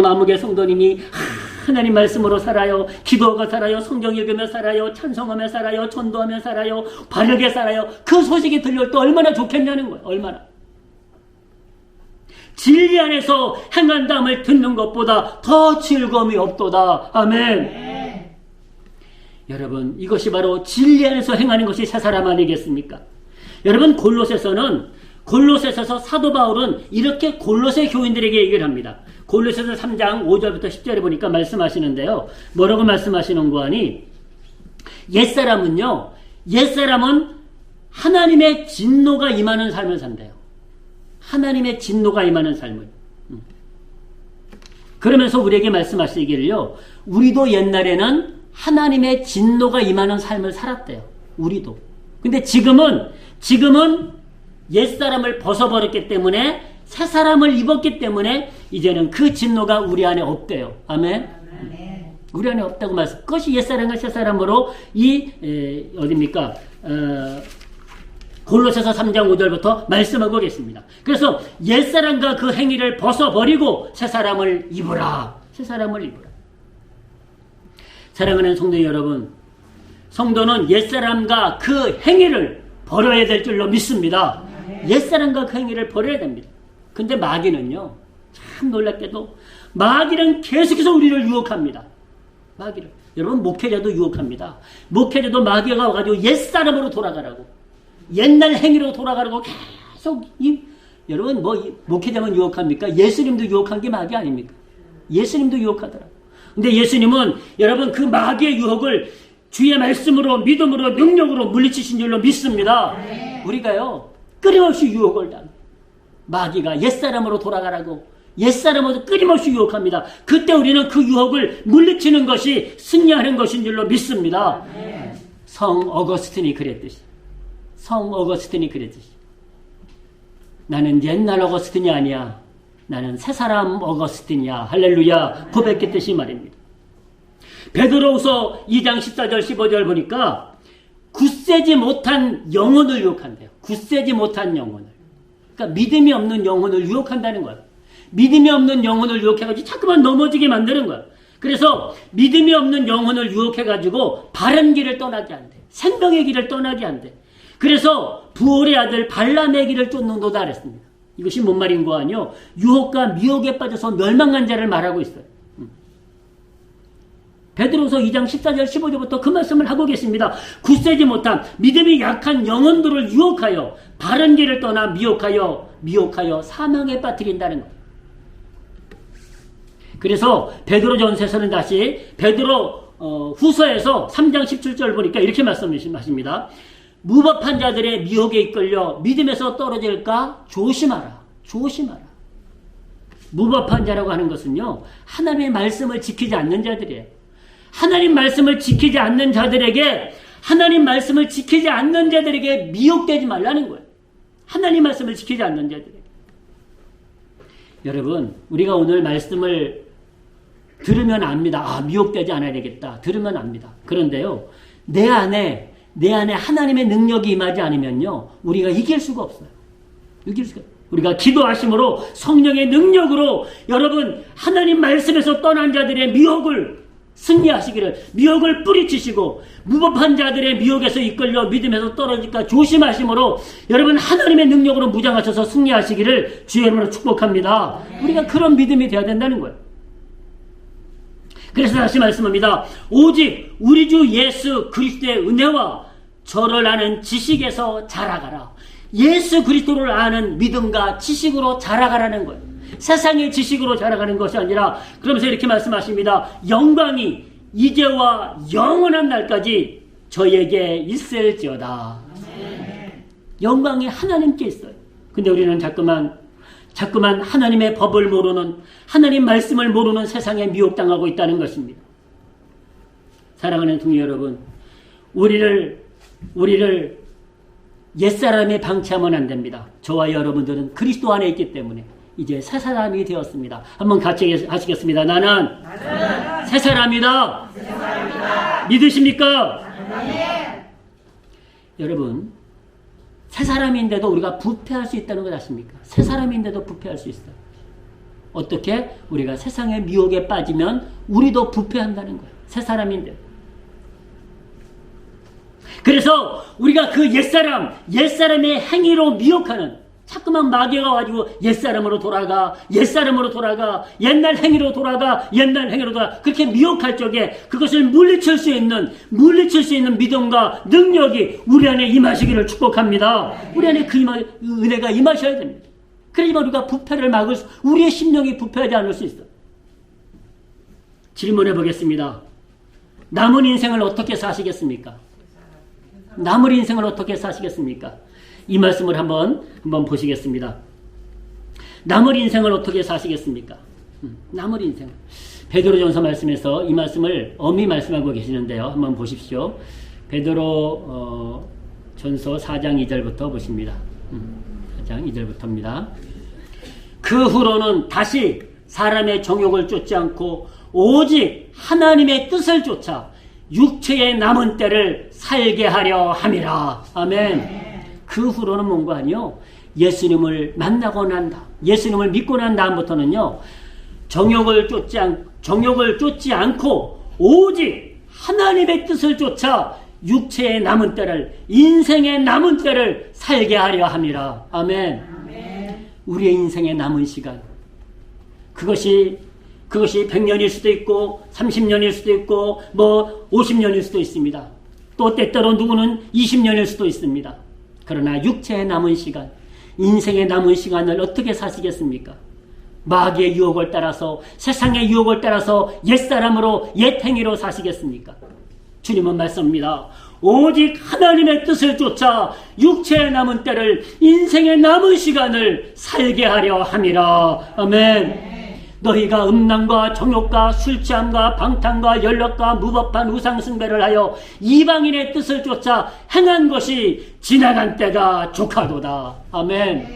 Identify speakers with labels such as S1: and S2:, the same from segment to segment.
S1: 마무개 성도님이 하나님 말씀으로 살아요. 기도하고 살아요. 성경 읽으며 살아요. 찬송하며 살아요. 전도하며 살아요. 바르게 살아요. 그 소식이 들려올 때 얼마나 좋겠냐는 거예요. 얼마나. 진리 안에서 행한다함을 듣는 것보다 더 즐거움이 없도다. 아멘. 네. 여러분, 이것이 바로 진리 안에서 행하는 것이 새 사람 아니겠습니까? 여러분, 골로새서서 사도 바울은 이렇게 골로새 교인들에게 얘기를 합니다. 골로새서 3장 5절부터 10절에 보니까 말씀하시는데요. 뭐라고 말씀하시는 거 하니? 옛사람은 하나님의 진노가 임하는 삶을 산대요. 하나님의 진노가 임하는 삶을. 그러면서 우리에게 말씀하시기를요. 우리도 옛날에는 하나님의 진노가 임하는 삶을 살았대요. 우리도. 근데 지금은 옛사람을 벗어버렸기 때문에 새 사람을 입었기 때문에 이제는 그 진노가 우리 안에 없대요. 아멘. 우리 안에 없다고 말씀. 그것이 옛사람과 새 사람으로 어딥니까? 골로새서 3장 5절부터 말씀하고 계십니다. 그래서 옛사람과 그 행위를 벗어버리고 새 사람을 입으라. 새 사람을 입으라. 사랑하는 성도 여러분, 성도는 옛사람과 그 행위를 버려야 될 줄로 믿습니다. 옛사람과 그 행위를 버려야 됩니다. 근데 마귀는요, 참 놀랍게도 마귀는 계속해서 우리를 유혹합니다. 마귀를. 여러분, 목회자도 유혹합니다. 목회자도 마귀가 와가지고 옛사람으로 돌아가라고, 옛날 행위로 돌아가라고 계속 여러분, 목회자만 유혹합니까? 예수님도 유혹한 게 마귀 아닙니까? 예수님도 유혹하더라. 근데 예수님은 여러분 그 마귀의 유혹을 주의 말씀으로, 믿음으로, 능력으로 물리치신 줄로 믿습니다. 우리가요, 끊임없이 유혹을 당합니다. 마귀가 옛사람으로 돌아가라고, 옛사람으로 끊임없이 유혹합니다. 그때 우리는 그 유혹을 물리치는 것이 승리하는 것인 줄로 믿습니다. 성 어거스틴이 그랬듯이. 나는 옛날 어거스틴이 아니야. 나는 새사람 어거스틴이야. 할렐루야. 고백했듯이 말입니다. 베드로후서 2장 14절 15절 보니까 굳세지 못한 영혼을 유혹한대요. 굳세지 못한 영혼을. 그러니까 믿음이 없는 영혼을 유혹한다는 거예요. 믿음이 없는 영혼을 유혹해가지고 자꾸만 넘어지게 만드는 거예요. 그래서 믿음이 없는 영혼을 유혹해가지고 바른 길을 떠나게 한대. 생명의 길을 떠나게 한대. 그래서 부올의 아들 발람의 길을 쫓는도다 그랬습니다. 이것이 뭔 말인 거 아니요? 유혹과 미혹에 빠져서 멸망한 자를 말하고 있어요. 베드로서 2장 14절 15절부터 그 말씀을 하고 계십니다. 굳세지 못한 믿음이 약한 영혼들을 유혹하여 바른 길을 떠나 미혹하여 사망에 빠뜨린다는 것. 그래서 베드로전서에서는 다시 베드로 후서에서 3장 17절 보니까 이렇게 말씀하십니다. 무법한 자들의 미혹에 이끌려 믿음에서 떨어질까 조심하라. 무법한 자라고 하는 것은요, 하나님의 말씀을 지키지 않는 자들이에요. 하나님 말씀을 지키지 않는 자들에게 미혹되지 말라는 거예요. 하나님 말씀을 지키지 않는 자들에게. 여러분, 우리가 오늘 말씀을 들으면 압니다. 미혹되지 않아야 되겠다. 들으면 압니다. 그런데요, 내 안에 하나님의 능력이 임하지 않으면요, 우리가 이길 수가 없어요. 우리가 기도하심으로 성령의 능력으로 여러분 하나님 말씀에서 떠난 자들의 미혹을 승리하시기를, 미혹을 뿌리치시고 무법한 자들의 미혹에서 이끌려 믿음에서 떨어질까 조심하심으로 여러분 하나님의 능력으로 무장하셔서 승리하시기를 주의 이름으로 축복합니다. 우리가 그런 믿음이 되어야 된다는 거예요. 그래서 다시 말씀합니다. 오직 우리 주 예수 그리스도의 은혜와 저를 아는 지식에서 자라가라. 예수 그리스도를 아는 믿음과 지식으로 자라가라는 거예요. 세상의 지식으로 자라가는 것이 아니라, 그러면서 이렇게 말씀하십니다. 영광이 이제와 영원한 날까지 저에게 있을지어다. 영광이 하나님께 있어요. 근데 우리는 자꾸만 하나님의 법을 모르는, 하나님 말씀을 모르는 세상에 미혹당하고 있다는 것입니다. 사랑하는 동료 여러분, 우리를 옛사람에 방치하면 안 됩니다. 저와 여러분들은 그리스도 안에 있기 때문에 이제 새 사람이 되었습니다. 한번 같이 하시겠습니다. 나는 새 사람이다. 믿으십니까? 여러분, 새 사람인데도 우리가 부패할 수 있다는 걸 아십니까? 새 사람인데도 부패할 수 있어요. 어떻게? 우리가 세상의 미혹에 빠지면 우리도 부패한다는 거예요. 새 사람인데. 그래서 우리가 그 옛사람의 행위로 미혹하는, 자꾸만 마귀가 가지고 옛사람으로 돌아가, 옛날 행위로 돌아가, 그렇게 미혹할 적에 그것을 물리칠 수 있는 믿음과 능력이 우리 안에 임하시기를 축복합니다. 우리 안에 그 은혜가 임하셔야 됩니다. 그래야만 우리가 부패를 막을 수, 우리의 심령이 부패하지 않을 수 있어요. 질문해 보겠습니다. 남은 인생을 어떻게 사시겠습니까? 이 말씀을 한번 보시겠습니다. 남은 인생을 어떻게 사시겠습니까? 남은 인생. 베드로전서 말씀에서 이 말씀을 엄히 말씀하고 계시는데요. 한번 보십시오. 베드로 전서 4장 2절부터 보십니다. 4장 2절부터입니다. 그 후로는 다시 사람의 정욕을 쫓지 않고 오직 하나님의 뜻을 쫓아 육체의 남은 때를 살게 하려 함이라. 아멘. 그 후로는 뭔가 아니요, 예수님을 만나고 난다, 예수님을 믿고 난 다음부터는요, 정욕을 쫓지 않고 오직 하나님의 뜻을 쫓아 육체의 남은 때를, 인생의 남은 때를 살게 하려 함이라. 아멘. 우리의 인생의 남은 시간, 그것이 100년일 수도 있고 30년일 수도 있고 50년일 수도 있습니다. 또 때때로 누구는 20년일 수도 있습니다. 그러나 육체의 남은 시간, 인생의 남은 시간을 어떻게 사시겠습니까? 마귀의 유혹을 따라서, 세상의 유혹을 따라서 옛사람으로, 옛행위로 사시겠습니까? 주님은 말씀합니다. 오직 하나님의 뜻을 쫓아 육체의 남은 때를, 인생의 남은 시간을 살게 하려 함이라. 아멘. 너희가 음란과 정욕과 술취함과 방탕과 연락과 무법한 우상숭배를 하여 이방인의 뜻을 쫓아 행한 것이 지나간 때가 족하도다. 아멘.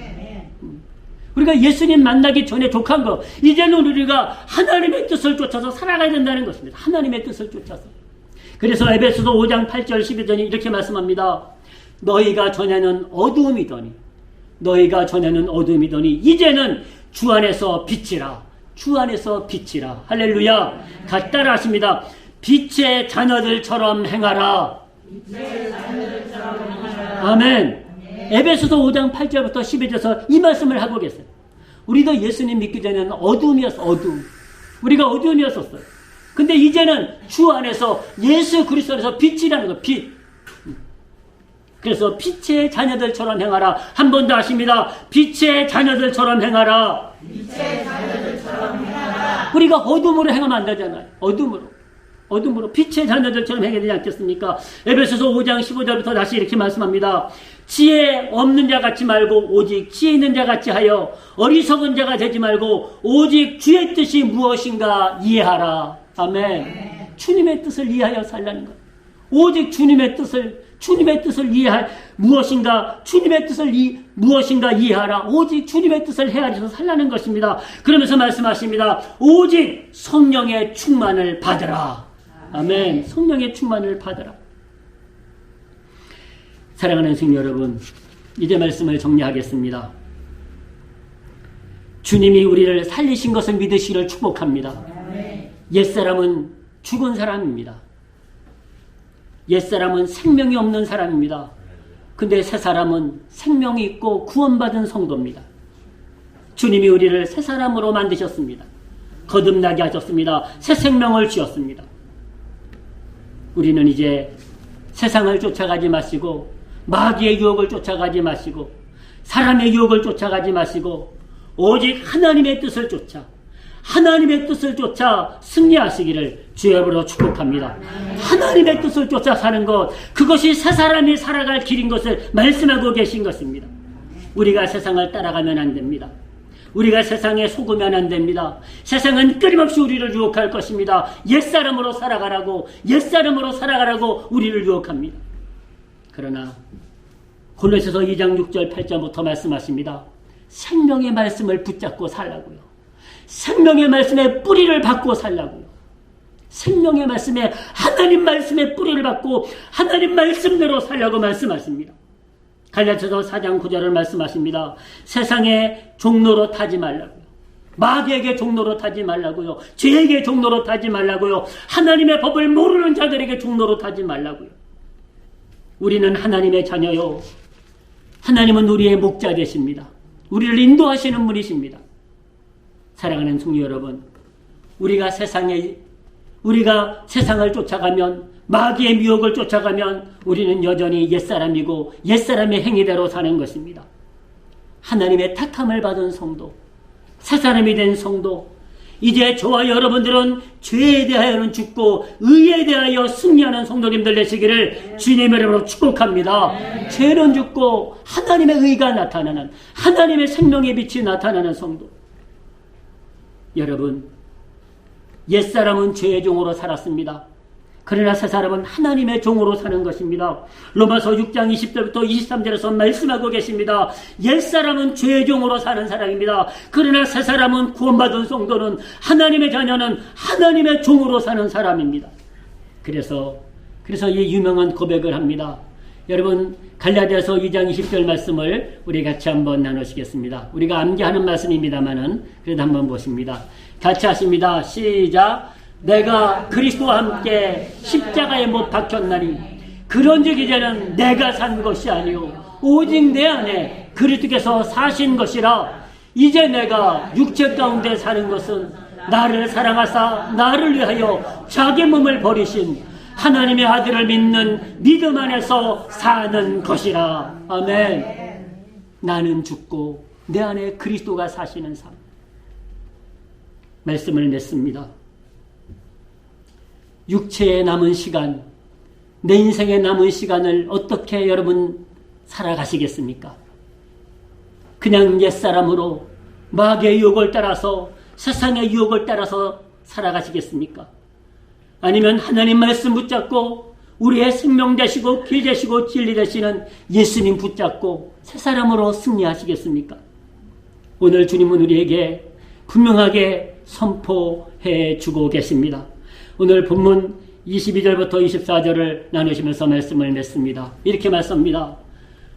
S1: 우리가 예수님 만나기 전에 족한 거, 이제는 우리가 하나님의 뜻을 쫓아서 살아가야 된다는 것입니다. 하나님의 뜻을 쫓아서. 그래서 에베소서 5장 8절 12절이 이렇게 말씀합니다. 너희가 전에는 어두움이더니 이제는 주 안에서 빛이라. 할렐루야. 같이 따라 하십니다. 빛의 자녀들처럼 행하라. 아멘. 에베소서 5장 8절부터 12절에서 이 말씀을 하고 계세요. 우리도 예수님 믿기 전에는 어두움. 우리가 어두움이었었어요. 근데 이제는 주 안에서, 예수 그리스도 안에서 빛이라는 거, 빛. 그래서 빛의 자녀들처럼 행하라. 한 번 더 하십니다. 빛의 자녀들처럼 행하라. 우리가 어둠으로 행하면 안 되잖아요. 어둠으로 빛의 자녀들처럼 행해야 되지 않겠습니까? 에베소서 5장 15절부터 다시 이렇게 말씀합니다. 지혜 없는 자 같지 말고 오직 지혜 있는 자 같이 하여 어리석은 자가 되지 말고 오직 주의 뜻이 무엇인가 이해하라. 아멘. 주님의 뜻을 이해하여 살라는 것. 오직 주님의 뜻을 이해할 무엇인가 이해하라. 오직 주님의 뜻을 헤아려서 살라는 것입니다. 그러면서 말씀하십니다. 오직 성령의 충만을 받으라. 아멘. 성령의 충만을 받으라. 사랑하는 성도 여러분, 이제 말씀을 정리하겠습니다. 주님이 우리를 살리신 것을 믿으시기를 축복합니다. 옛사람은 죽은 사람입니다. 옛사람은 생명이 없는 사람입니다. 근데 새사람은 생명이 있고 구원받은 성도입니다. 주님이 우리를 새사람으로 만드셨습니다. 거듭나게 하셨습니다. 새 생명을 주셨습니다. 우리는 이제 세상을 쫓아가지 마시고, 마귀의 유혹을 쫓아가지 마시고, 사람의 유혹을 쫓아가지 마시고, 오직 하나님의 뜻을 쫓아 승리하시기를 주의 이름으로 축복합니다. 하나님의 뜻을 쫓아 사는 것, 그것이 새 사람이 살아갈 길인 것을 말씀하고 계신 것입니다. 우리가 세상을 따라가면 안 됩니다. 우리가 세상에 속으면 안 됩니다. 세상은 끊임없이 우리를 유혹할 것입니다. 옛사람으로 살아가라고 우리를 유혹합니다. 그러나 골로새서 2장 6절 8절부터 말씀하십니다. 생명의 말씀을 붙잡고 살라고요. 생명의 말씀에 뿌리를 받고 살라고요. 생명의 말씀에, 하나님 말씀에 뿌리를 받고 하나님 말씀대로 살라고 말씀하십니다. 갈라디아서 4장 9절을 말씀하십니다. 세상의 종로로 타지 말라고요. 마귀에게 종로로 타지 말라고요. 죄에게 종로로 타지 말라고요. 하나님의 법을 모르는 자들에게 종로로 타지 말라고요. 우리는 하나님의 자녀요. 하나님은 우리의 목자 되십니다. 우리를 인도하시는 분이십니다. 사랑하는 성도 여러분, 우리가 세상을 쫓아가면, 마귀의 미혹을 쫓아가면 우리는 여전히 옛사람이고 옛사람의 행위대로 사는 것입니다. 하나님의 택함을 받은 성도, 새사람이 된 성도, 이제 저와 여러분들은 죄에 대하여는 죽고 의에 대하여 승리하는 성도님들 되시기를 주님의 이름으로 축복합니다. 죄는 죽고 하나님의 의가 나타나는, 하나님의 생명의 빛이 나타나는 성도. 여러분, 옛사람은 죄의 종으로 살았습니다. 그러나 새사람은 하나님의 종으로 사는 것입니다. 로마서 6장 20절부터 23절에서 말씀하고 계십니다. 옛사람은 죄의 종으로 사는 사람입니다. 그러나 새사람은 구원받은 성도는, 하나님의 자녀는 하나님의 종으로 사는 사람입니다. 그래서 이 유명한 고백을 합니다. 여러분, 갈라디아서 2장 20절 말씀을 우리 같이 한번 나누시겠습니다. 우리가 암기하는 말씀입니다만은 그래도 한번 보십니다. 같이 하십니다. 시작. 내가 그리스도와 함께 십자가에 못 박혔나니 그런즉 이제는 내가 산 것이 아니요 오직 내 안에 그리스도께서 사신 것이라. 이제 내가 육체 가운데 사는 것은 나를 사랑하사 나를 위하여 자기 몸을 버리신 하나님의 아들을 믿는 믿음 안에서 사는 것이라. 아멘. 나는 죽고 내 안에 그리스도가 사시는 삶. 말씀을 냈습니다. 육체에 남은 시간, 내 인생에 남은 시간을 어떻게 여러분 살아가시겠습니까? 그냥 옛사람으로 마귀의 유혹을 따라서, 세상의 유혹을 따라서 살아가시겠습니까? 아니면 하나님 말씀 붙잡고 우리의 생명 되시고 길 되시고 진리 되시는 예수님 붙잡고 새사람으로 승리하시겠습니까? 오늘 주님은 우리에게 분명하게 선포해 주고 계십니다. 오늘 본문 22절부터 24절을 나누시면서 말씀을 맺습니다. 이렇게 말씀합니다.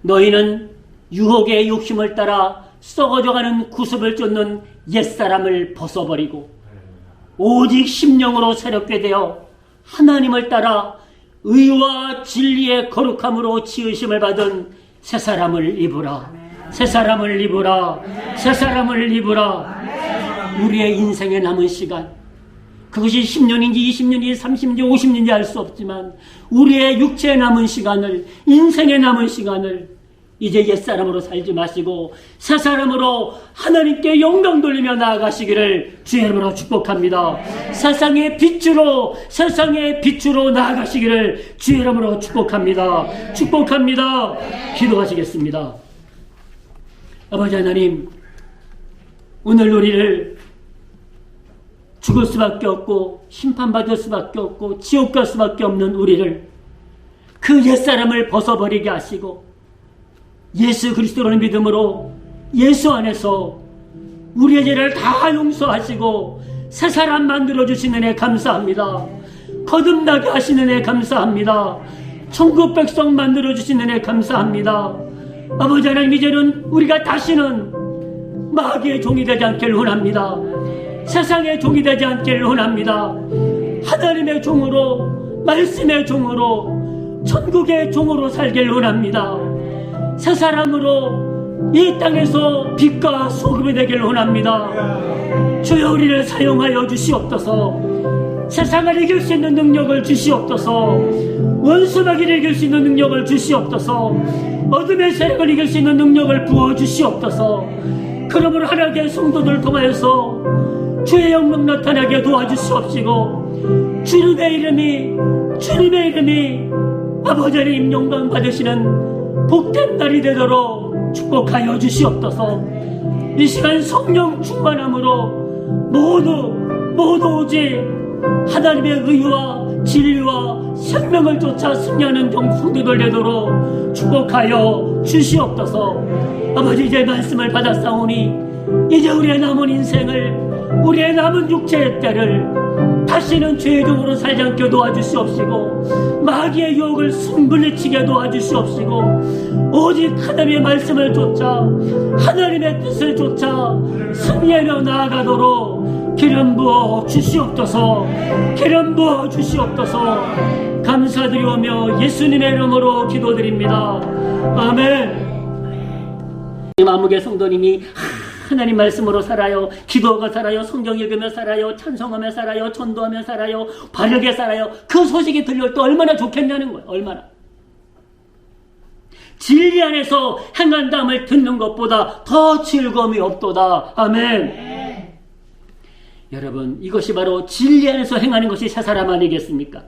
S1: 너희는 유혹의 욕심을 따라 썩어져가는 구습을 쫓는 옛사람을 벗어버리고 오직 심령으로 새롭게 되어 하나님을 따라 의와 진리의 거룩함으로 지으심을 받은 새사람을 입으라. 새사람을 입으라. 새사람을 입으라. 우리의 인생에 남은 시간, 그것이 10년인지 20년인지 30년인지 50년인지 알 수 없지만 우리의 육체에 남은 시간을, 인생에 남은 시간을 이제 옛사람으로 살지 마시고 새사람으로 하나님께 영광 돌리며 나아가시기를 주의 이름으로 축복합니다. 세상의 빛으로 나아가시기를 주의 이름으로 축복합니다. 축복합니다. 기도하시겠습니다. 아버지 하나님, 오늘 우리를 죽을 수밖에 없고 심판받을 수밖에 없고 지옥 갈 수밖에 없는 우리를, 그 옛사람을 벗어버리게 하시고 예수 그리스도라는 믿음으로 예수 안에서 우리의 죄를 다 용서하시고 새사람 만들어주신 은혜 감사합니다. 거듭나게 하시는 은혜 감사합니다. 천국 백성 만들어주신 은혜 감사합니다. 아버지 하나님, 이제는 우리가 다시는 마귀의 종이 되지 않기를 원합니다. 세상의 종이 되지 않기를 원합니다. 하나님의 종으로, 말씀의 종으로, 천국의 종으로 살기를 원합니다. 새 사람으로 이 땅에서 빛과 소금이 되기를 원합니다. 주여 우리를 사용하여 주시옵소서. 세상을 이길 수 있는 능력을 주시옵소서. 원수마귀를 이길 수 있는 능력을 주시옵소서. 어둠의 세력을 이길 수 있는 능력을 부어주시옵소서. 그러므로 하나님의 성도들을 통하여서 주의 영광 나타나게 도와주시옵시고, 주님의 이름이 아버지 하나님 영광 받으시는 복된 날이 되도록 축복하여 주시옵소서. 이 시간 성령 충만함으로 모두 오직 하나님의 의와 진리와 생명을 쫓아 승리하는 성도들 되도록 축복하여 주시옵소서. 아버지, 이제 말씀을 받았사오니 이제 우리의 남은 인생을, 우리의 남은 육체의 때를 다시는 죄의 종으로 살지 않게 도와주시옵시고, 마귀의 유혹을 물리치게 도와주시옵시고, 오직 하나님의 말씀을 쫓아 하나님의 뜻을 쫓아 승리하며 나아가도록 기름 부어 주시옵소서. 기름 부어 주시옵소서. 감사드리오며 예수님의 이름으로 기도드립니다. 아멘. 마무개 성도님이 하나님 말씀으로 살아요. 기도하며 살아요. 성경 읽으며 살아요. 찬송하며 살아요. 전도하며 살아요. 바르게 살아요. 그 소식이 들려올 때 얼마나 좋겠냐는 거예요. 얼마나. 진리 안에서 행한담을 듣는 것보다 더 즐거움이 없도다. 아멘. 여러분, 이것이 바로 진리 안에서 행하는 것이 새 사람 아니겠습니까?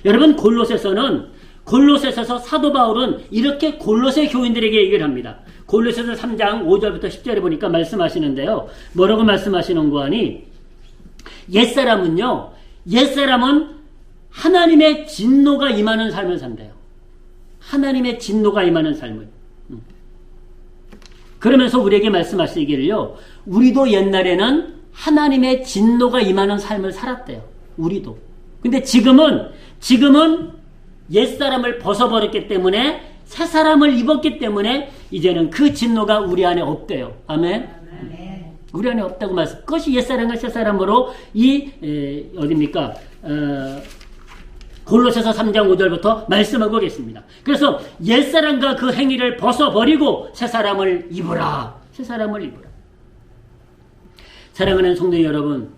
S1: 여러분, 골로새서서 사도 바울은 이렇게 골로새 교인들에게 얘기를 합니다. 골로새서 3장 5절부터 10절에 보니까 말씀하시는데요. 뭐라고 말씀하시는 거 하니? 옛사람은 하나님의 진노가 임하는 삶을 산대요. 하나님의 진노가 임하는 삶을. 그러면서 우리에게 말씀하시기를요. 우리도 옛날에는 하나님의 진노가 임하는 삶을 살았대요. 우리도. 근데 지금은 옛사람을 벗어버렸기 때문에 새 사람을 입었기 때문에 이제는 그 진노가 우리 안에 없대요. 아멘. 우리 안에 없다고 말씀. 그것이 옛사람과 새 사람으로 어딥니까? 골로새서 3장 5절부터 말씀하고 계십니다. 그래서 옛사람과 그 행위를 벗어버리고 새 사람을 입으라. 새 사람을 입으라. 사랑하는 성도 여러분,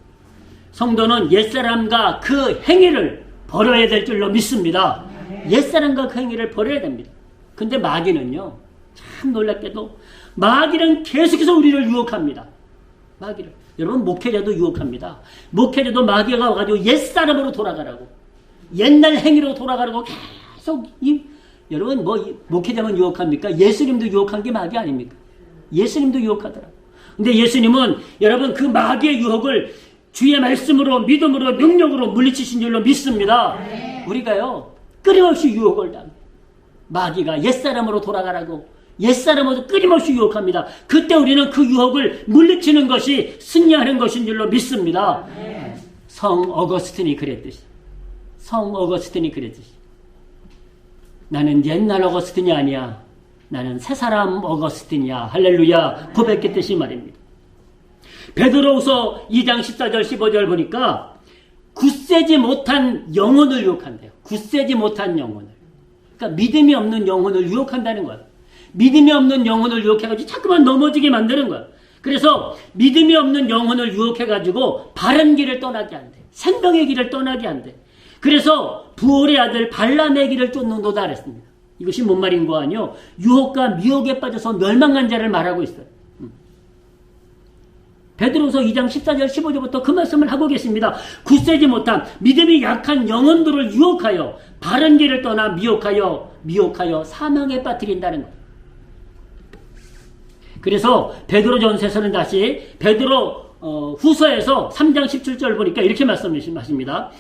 S1: 성도는 옛사람과 그 행위를 버려야 될 줄로 믿습니다. 옛사람과 그 행위를 버려야 됩니다. 근데 마귀는요, 참 놀랍게도 마귀는 계속해서 우리를 유혹합니다. 마귀를. 여러분, 목회자도 유혹합니다. 목회자도 마귀가 와가지고 옛사람으로 돌아가라고, 옛날 행위로 돌아가라고 계속 여러분, 목회자만 유혹합니까? 예수님도 유혹한 게 마귀 아닙니까? 예수님도 유혹하더라고요. 근데 예수님은 여러분 그 마귀의 유혹을 주의 말씀으로, 믿음으로, 능력으로 물리치신 줄로 믿습니다. 우리가요, 끊임없이 유혹을 당해요. 마귀가 옛사람으로 돌아가라고, 옛사람으로 끊임없이 유혹합니다. 그때 우리는 그 유혹을 물리치는 것이 승리하는 것인 줄로 믿습니다. 성 어거스틴이 그랬듯이. 나는 옛날 어거스틴이 아니야. 나는 새사람 어거스틴이야. 할렐루야. 고백했듯이 말입니다. 베드로후서 2장 14절 15절 보니까 굳세지 못한 영혼을 유혹한대요. 굳세지 못한 영혼을. 그러니까 믿음이 없는 영혼을 유혹한다는 거예요. 믿음이 없는 영혼을 유혹해가지고 자꾸만 넘어지게 만드는 거예요. 그래서 믿음이 없는 영혼을 유혹해가지고 바른 길을 떠나게 한대. 생명의 길을 떠나게 한대. 그래서 부올의 아들 발람의 길을 쫓는도다 그랬습니다. 이것이 뭔 말인 거 아니요? 유혹과 미혹에 빠져서 멸망한 자를 말하고 있어요. 베드로서 2장 14절 15절부터 그 말씀을 하고 계십니다. 굳세지 못한 믿음이 약한 영혼들을 유혹하여 바른 길을 떠나 미혹하여 사망에 빠뜨린다는 거예요. 그래서 베드로전서에서는 다시 베드로 후서에서 3장 17절 보니까 이렇게 말씀하십니다.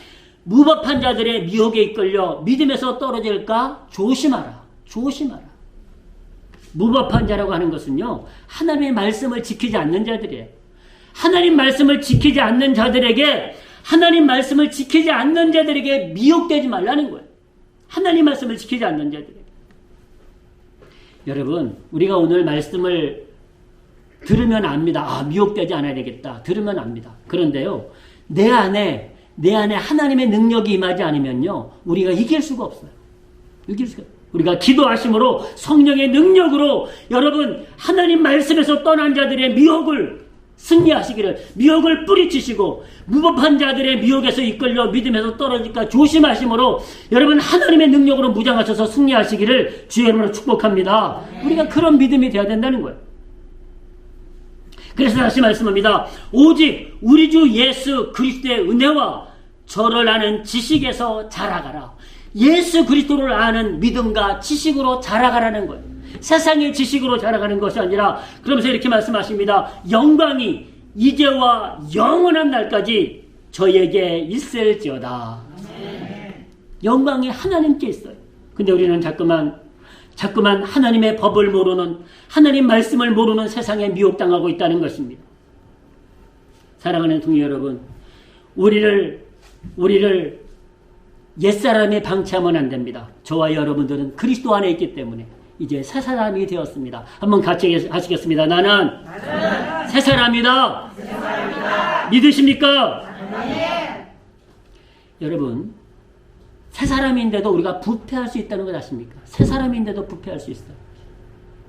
S1: 무법한 자들의 미혹에 이끌려 믿음에서 떨어질까 조심하라. 무법한 자라고 하는 것은요, 하나님의 말씀을 지키지 않는 자들이에요. 하나님 말씀을 지키지 않는 자들에게 미혹되지 말라는 거예요. 하나님 말씀을 지키지 않는 자들에게. 여러분, 우리가 오늘 말씀을 들으면 압니다. 미혹되지 않아야 되겠다. 들으면 압니다. 그런데요, 내 안에 하나님의 능력이 임하지 않으면요, 우리가 이길 수가 없어요. 우리가 기도하심으로 성령의 능력으로 여러분 하나님 말씀에서 떠난 자들의 미혹을 승리하시기를, 미혹을 뿌리치시고 무법한 자들의 미혹에서 이끌려 믿음에서 떨어질까 조심하심으로 여러분 하나님의 능력으로 무장하셔서 승리하시기를 주의 이름으로 축복합니다. 우리가 그런 믿음이 되어야 된다는 거예요. 그래서 다시 말씀합니다. 오직 우리 주 예수 그리스도의 은혜와 저를 아는 지식에서 자라가라. 예수 그리스도를 아는 믿음과 지식으로 자라가라는 거예요. 세상의 지식으로 자라가는 것이 아니라, 그러면서 이렇게 말씀하십니다. 영광이 이제와 영원한 날까지 저에게 있을지어다. 영광이 하나님께 있어요. 근데 우리는 자꾸만 하나님의 법을 모르는, 하나님 말씀을 모르는 세상에 미혹당하고 있다는 것입니다. 사랑하는 동료 여러분, 우리를 옛사람에 방치하면 안 됩니다. 저와 여러분들은 그리스도 안에 있기 때문에 이제 새 사람이 되었습니다. 한번 같이 하시겠습니다. 나는 새 사람이다. 믿으십니까? 여러분, 새 사람인데도 우리가 부패할 수 있다는 걸 아십니까? 새 사람인데도 부패할 수 있어요.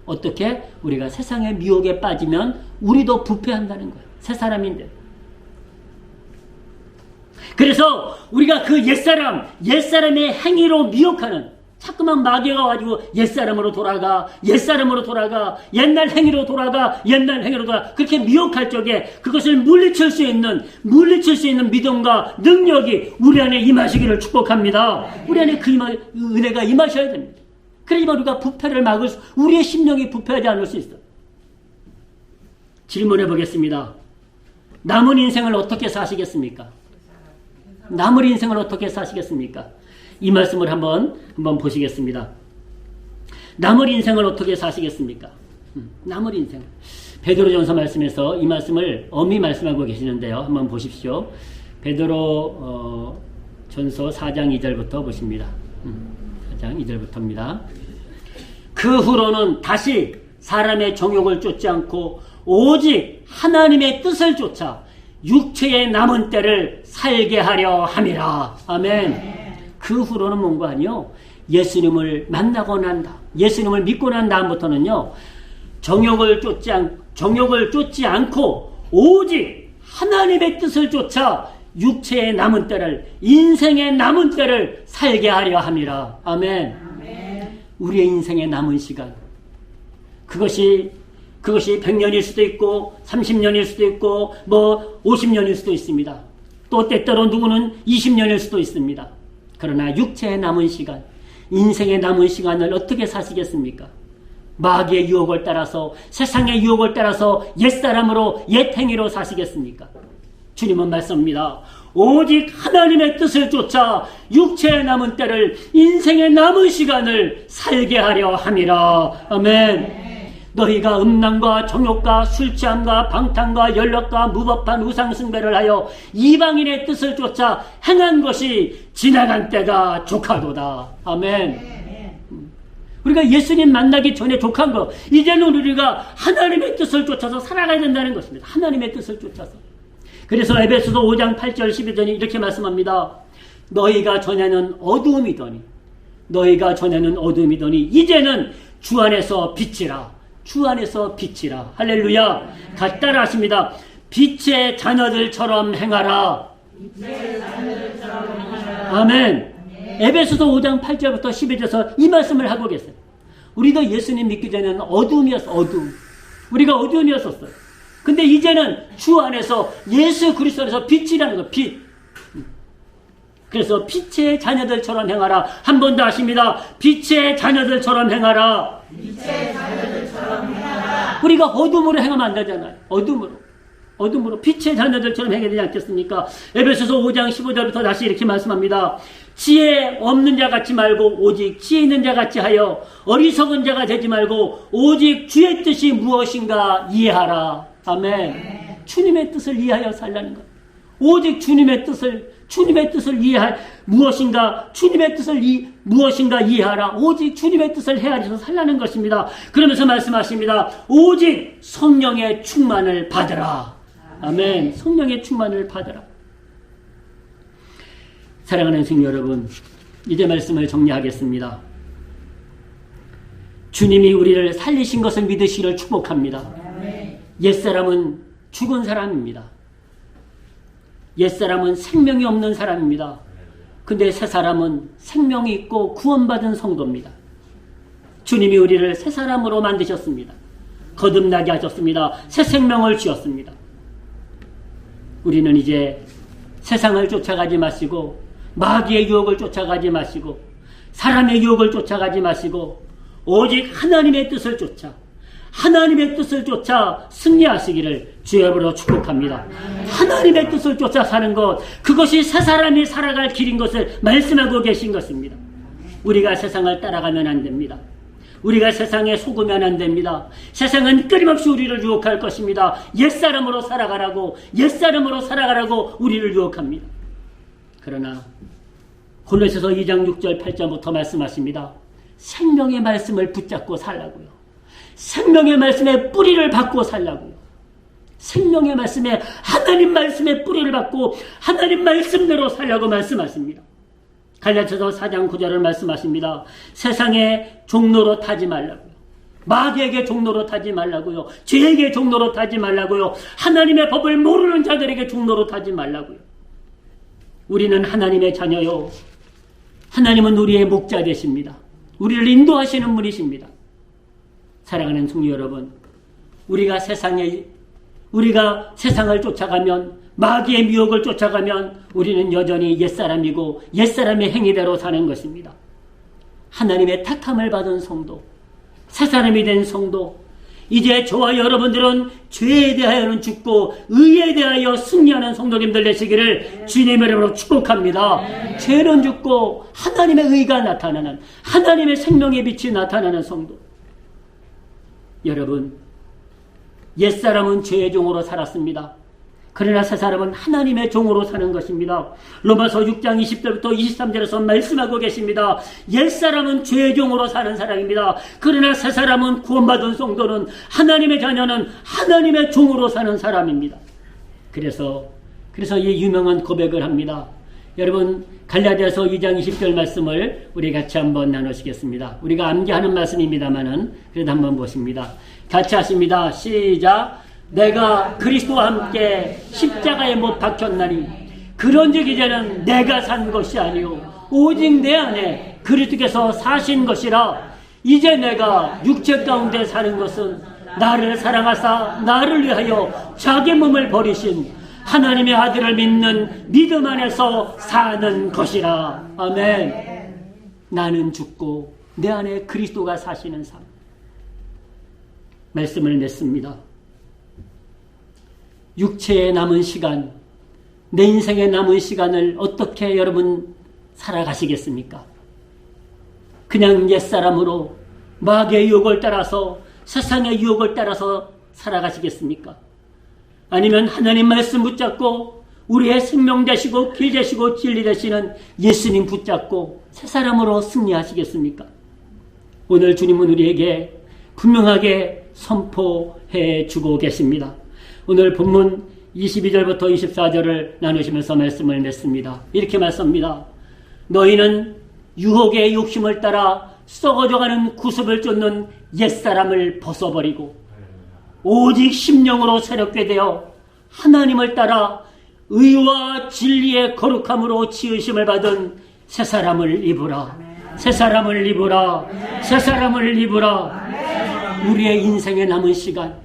S1: 어떻게? 우리가 세상의 미혹에 빠지면 우리도 부패한다는 거예요. 새 사람인데. 그래서 우리가 그 옛사람의 행위로 미혹하는, 자꾸만 마귀가 와가지고 옛사람으로 돌아가, 옛날 행위로 돌아가, 그렇게 미혹할 적에 그것을 물리칠 수 있는 믿음과 능력이 우리 안에 임하시기를 축복합니다. 우리 안에 그 은혜가 임하셔야 됩니다. 그러지만 우리가 부패를 우리의 심령이 부패하지 않을 수 있어요. 질문해 보겠습니다. 남은 인생을 어떻게 사시겠습니까? 이 말씀을 한번 보시겠습니다. 남은 인생을 어떻게 사시겠습니까? 남은 인생. 베드로전서 말씀에서 이 말씀을 엄히 말씀하고 계시는데요. 한번 보십시오. 베드로 전서 4장 2절부터 보십니다. 4장 2절부터입니다. 그 후로는 다시 사람의 정욕을 쫓지 않고 오직 하나님의 뜻을 쫓아 육체의 남은 때를 살게 하려 함이라. 아멘. 그 후로는 뭔가 아니요, 예수님을 만나고 난다, 예수님을 믿고 난 다음부터는요, 정욕을 쫓지 않고 오직 하나님의 뜻을 쫓아 육체의 남은 때를, 인생의 남은 때를 살게 하려 함이라. 아멘. 우리의 인생의 남은 시간, 그것이 100년일 수도 있고 30년일 수도 있고 50년일 수도 있습니다. 또 때때로 누구는 20년일 수도 있습니다. 그러나 육체의 남은 시간, 인생의 남은 시간을 어떻게 사시겠습니까? 마귀의 유혹을 따라서, 세상의 유혹을 따라서 옛사람으로, 옛행위로 사시겠습니까? 주님은 말씀합니다. 오직 하나님의 뜻을 쫓아 육체의 남은 때를, 인생의 남은 시간을 살게 하려 함이라. 아멘. 너희가 음란과 정욕과 술취함과 방탕과 연락과 무법한 우상숭배를 하여 이방인의 뜻을 쫓아 행한 것이 지나간 때가 족하도다. 아멘. 우리가 예수님 만나기 전에 족한 거, 이제는 우리가 하나님의 뜻을 쫓아서 살아가야 된다는 것입니다. 하나님의 뜻을 쫓아서. 그래서 에베소서 5장 8절 12절이 이렇게 말씀합니다. 너희가 전에는 어두움이더니 이제는 주 안에서 빛이라. 할렐루야. 같이 따라 하십니다. 빛의 자녀들처럼 행하라. 아멘. 에베소서 5장 8절부터 12절에서 이 말씀을 하고 계세요. 우리도 예수님 믿기 전에는 어두움. 우리가 어두움이었었어요. 근데 이제는 주 안에서, 예수 그리스도 안에서 빛이라는 거, 빛. 그래서 빛의 자녀들처럼 행하라. 한 번 더 하십니다. 빛의 자녀들처럼 행하라. 우리가 어둠으로 행하면 안 되잖아요. 어둠으로 빛의 자녀들처럼 행해야 되지 않겠습니까? 에베소서 5장 15절부터 다시 이렇게 말씀합니다. 지혜 없는 자 같이 말고 오직 지혜 있는 자 같이 하여 어리석은 자가 되지 말고 오직 주의 뜻이 무엇인가 이해하라. 아멘. 주님의 뜻을 이해하여 살라는 것. 오직 주님의 뜻을 이해할 무엇인가 이해하라. 오직 주님의 뜻을 헤아려서 살라는 것입니다. 그러면서 말씀하십니다. 오직 성령의 충만을 받으라. 아멘. 성령의 충만을 받으라. 사랑하는 성도 여러분, 이제 말씀을 정리하겠습니다. 주님이 우리를 살리신 것을 믿으시기를 축복합니다. 옛사람은 죽은 사람입니다. 옛사람은 생명이 없는 사람입니다. 근데 새사람은 생명이 있고 구원받은 성도입니다. 주님이 우리를 새사람으로 만드셨습니다. 거듭나게 하셨습니다. 새 생명을 주셨습니다. 우리는 이제 세상을 쫓아가지 마시고, 마귀의 유혹을 쫓아가지 마시고, 사람의 유혹을 쫓아가지 마시고, 오직 하나님의 뜻을 쫓아 승리하시기를 주의 이름으로 축복합니다. 하나님의 뜻을 쫓아 사는 것, 그것이 새 사람이 살아갈 길인 것을 말씀하고 계신 것입니다. 우리가 세상을 따라가면 안 됩니다. 우리가 세상에 속으면 안 됩니다. 세상은 끊임없이 우리를 유혹할 것입니다. 옛사람으로 살아가라고 우리를 유혹합니다. 그러나 골로새서 2장 6절 8절부터 말씀하십니다. 생명의 말씀을 붙잡고 살라고요. 생명의 말씀에 뿌리를 받고 살라고요. 생명의 말씀에, 하나님 말씀에 뿌리를 받고 하나님 말씀대로 살라고 말씀하십니다. 갈라디아서 4장 9절을 말씀하십니다. 세상의 종로로 타지 말라고요. 마귀에게 종로로 타지 말라고요. 죄에게 종로로 타지 말라고요. 하나님의 법을 모르는 자들에게 종로로 타지 말라고요. 우리는 하나님의 자녀요. 하나님은 우리의 목자 되십니다. 우리를 인도하시는 분이십니다. 사랑하는 성도 여러분, 우리가 세상을 쫓아가면, 마귀의 미혹을 쫓아가면 우리는 여전히 옛사람이고 옛사람의 행위대로 사는 것입니다. 하나님의 택함을 받은 성도, 새사람이 된 성도, 이제 저와 여러분들은 죄에 대하여는 죽고 의에 대하여 승리하는 성도님들 되시기를 주님의 이름으로 축복합니다. 죄는 죽고 하나님의 의가 나타나는, 하나님의 생명의 빛이 나타나는 성도. 여러분, 옛사람은 죄의 종으로 살았습니다. 그러나 새사람은 하나님의 종으로 사는 것입니다. 로마서 6장 20절부터 23절에서 말씀하고 계십니다. 옛사람은 죄의 종으로 사는 사람입니다. 그러나 새사람은 구원받은 성도는, 하나님의 자녀는 하나님의 종으로 사는 사람입니다. 그래서 이 유명한 고백을 합니다. 여러분, 갈라디아서 2장 20절 말씀을 우리 같이 한번 나누시겠습니다. 우리가 암기하는 말씀입니다만은 그래도 한번 보십니다. 같이 하십니다. 시작. 내가 그리스도와 함께 십자가에 못 박혔나니 그런즉 이제는 내가 산 것이 아니요 오직 내 안에 그리스도께서 사신 것이라. 이제 내가 육체 가운데 사는 것은 나를 사랑하사 나를 위하여 자기 몸을 버리신 하나님의 아들을 믿는 믿음 안에서 사는 것이라. 아멘. 나는 죽고 내 안에 그리스도가 사시는 삶. 말씀을 맺습니다. 육체에 남은 시간, 내 인생에 남은 시간을 어떻게 여러분 살아가시겠습니까? 그냥 옛사람으로 마귀의 유혹을 따라서, 세상의 유혹을 따라서 살아가시겠습니까? 아니면 하나님 말씀 붙잡고 우리의 생명 되시고 길 되시고 진리 되시는 예수님 붙잡고 새사람으로 승리하시겠습니까? 오늘 주님은 우리에게 분명하게 선포해 주고 계십니다. 오늘 본문 22절부터 24절을 나누시면서 말씀을 맺습니다. 이렇게 말씀합니다. 너희는 유혹의 욕심을 따라 썩어져가는 구습을 쫓는 옛사람을 벗어버리고 오직 심령으로 새롭게 되어 하나님을 따라 의와 진리의 거룩함으로 지으심을 받은 새사람을 입으라. 새사람을 입으라. 새사람을 입으라. 우리의 인생에 남은 시간,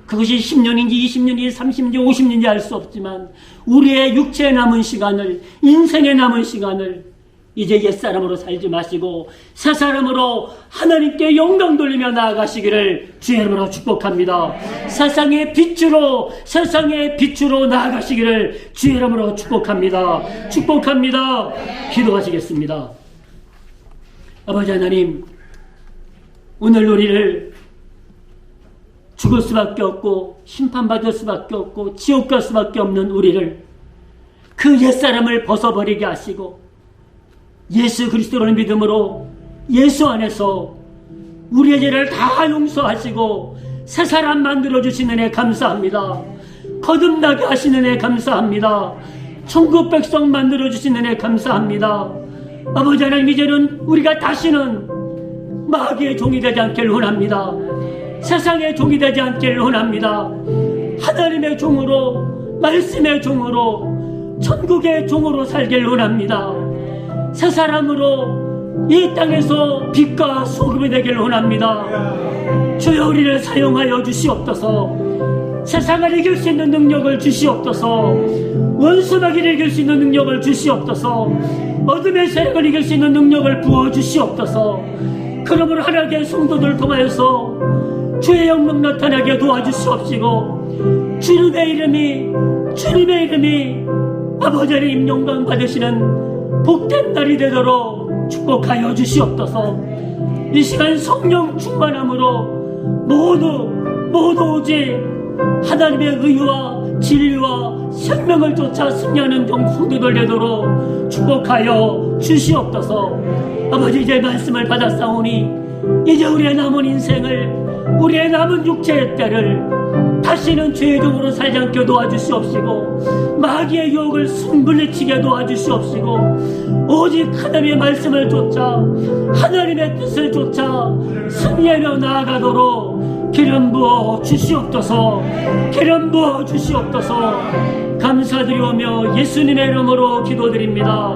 S1: 그것이 10년인지 20년인지 30년인지 50년인지 알 수 없지만 우리의 육체에 남은 시간을, 인생에 남은 시간을 이제 옛사람으로 살지 마시고 새사람으로 하나님께 영광 돌리며 나아가시기를 주의 이름으로 축복합니다. 세상의 빛으로 나아가시기를 주의 이름으로 축복합니다. 축복합니다. 기도하시겠습니다. 아버지 하나님, 오늘 우리를 죽을 수밖에 없고 심판받을 수밖에 없고 지옥 갈 수밖에 없는 우리를, 그 옛사람을 벗어버리게 하시고 예수 그리스도를 믿음으로 예수 안에서 우리의 죄를 다 용서하시고 새사람 만들어주시는 애 감사합니다. 거듭나게 하시는 애 감사합니다. 천국 백성 만들어주시는 애 감사합니다. 아버지 하나님, 이제는 우리가 다시는 마귀의 종이 되지 않기를 원합니다. 세상의 종이 되지 않기를 원합니다. 하나님의 종으로, 말씀의 종으로, 천국의 종으로 살기를 원합니다. 새 사람으로 이 땅에서 빛과 소금이 되기를 원합니다. 주여, 우리를 사용하여 주시옵소서. 세상을 이길 수 있는 능력을 주시옵소서. 원수마귀를 이길 수 있는 능력을 주시옵소서. 어둠의 세력을 이길 수 있는 능력을 부어주시옵소서. 그러므로 하나님의 성도들을 통하여서 주의 영광 나타나게 도와주시옵시고, 주님의 이름이 아버지 하나님 영광 받으시는 복된 날이 되도록 축복하여 주시옵소서. 이 시간 성령 충만함으로 모두 오직 하나님의 의와 진리와 생명을 쫓아 승리하는 성도들 되도록 축복하여 주시옵소서. 아버지, 이제 말씀을 받았사오니 이제 우리의 남은 인생을, 우리의 남은 육체의 때를 다시는 죄종으로 살지 않게 도와주시옵시고, 마귀의 유혹을 숨물리치게 도와주시옵시고, 오직 하나님의 말씀을 쫓아 하나님의 뜻을 쫓아 승리하며 나아가도록 기름 부어 주시옵소서. 기름 부어 주시옵소서. 감사드리오며 예수님의 이름으로 기도드립니다.